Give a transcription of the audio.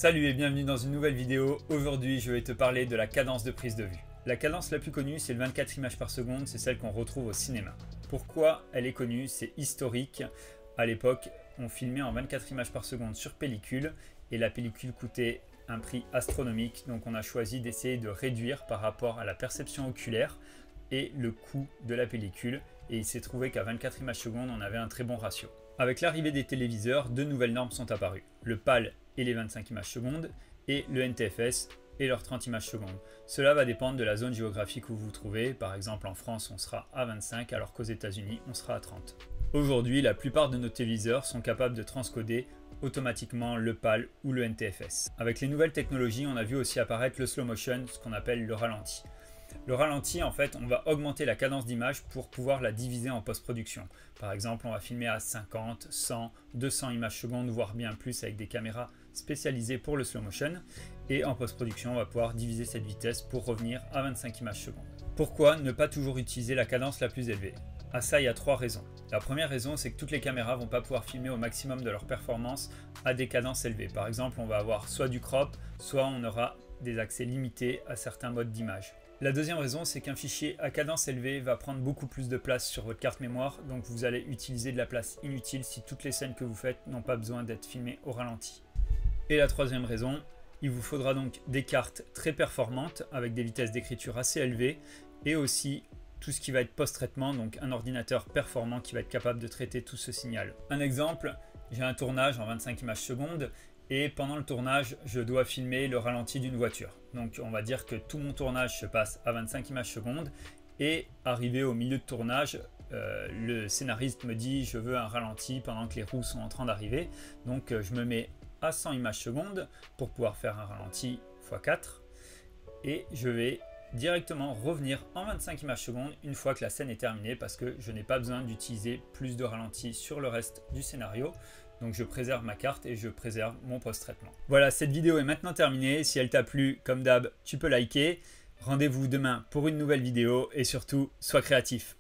Salut et bienvenue dans une nouvelle vidéo. Aujourd'hui, je vais te parler de la cadence de prise de vue. La cadence la plus connue, c'est le 24 images par seconde, c'est celle qu'on retrouve au cinéma. Pourquoi elle est connue? C'est historique. À l'époque, on filmait en 24 images par seconde sur pellicule et la pellicule coûtait un prix astronomique. Donc on a choisi d'essayer de réduire par rapport à la perception oculaire et le coût de la pellicule. Et il s'est trouvé qu'à 24 images secondes, on avait un très bon ratio. Avec l'arrivée des téléviseurs, deux nouvelles normes sont apparues. Le PAL et les 25 images secondes et le NTFS et leurs 30 images secondes. Cela va dépendre de la zone géographique où vous vous trouvez. Par exemple, en France, on sera à 25 alors qu'aux États-Unis, on sera à 30. Aujourd'hui, la plupart de nos téléviseurs sont capables de transcoder automatiquement le PAL ou le NTFS. Avec les nouvelles technologies, on a vu aussi apparaître le slow motion, ce qu'on appelle le ralenti. Le ralenti, en fait, on va augmenter la cadence d'image pour pouvoir la diviser en post-production. Par exemple, on va filmer à 50, 100, 200 images secondes, voire bien plus avec des caméras spécialisées pour le slow motion. Et en post-production, on va pouvoir diviser cette vitesse pour revenir à 25 images secondes. Pourquoi ne pas toujours utiliser la cadence la plus élevée? À ça, il y a trois raisons. La première raison, c'est que toutes les caméras ne vont pas pouvoir filmer au maximum de leur performance à des cadences élevées. Par exemple, on va avoir soit du crop, soit on aura des accès limités à certains modes d'image. La deuxième raison, c'est qu'un fichier à cadence élevée va prendre beaucoup plus de place sur votre carte mémoire, donc vous allez utiliser de la place inutile si toutes les scènes que vous faites n'ont pas besoin d'être filmées au ralenti. Et la troisième raison, il vous faudra donc des cartes très performantes avec des vitesses d'écriture assez élevées et aussi tout ce qui va être post-traitement, donc un ordinateur performant qui va être capable de traiter tout ce signal. Un exemple, j'ai un tournage en 25 images secondes et pendant le tournage, je dois filmer le ralenti d'une voiture. Donc on va dire que tout mon tournage se passe à 25 images secondes et arrivé au milieu de tournage, le scénariste me dit je veux un ralenti pendant que les roues sont en train d'arriver. Donc je me mets à 100 images secondes pour pouvoir faire un ralenti x4 et je vais directement revenir en 25 images secondes une fois que la scène est terminée parce que je n'ai pas besoin d'utiliser plus de ralenti sur le reste du scénario. Donc je préserve ma carte et je préserve mon post-traitement. Voilà, cette vidéo est maintenant terminée. Si elle t'a plu, comme d'hab, tu peux liker. Rendez-vous demain pour une nouvelle vidéo et surtout, sois créatif.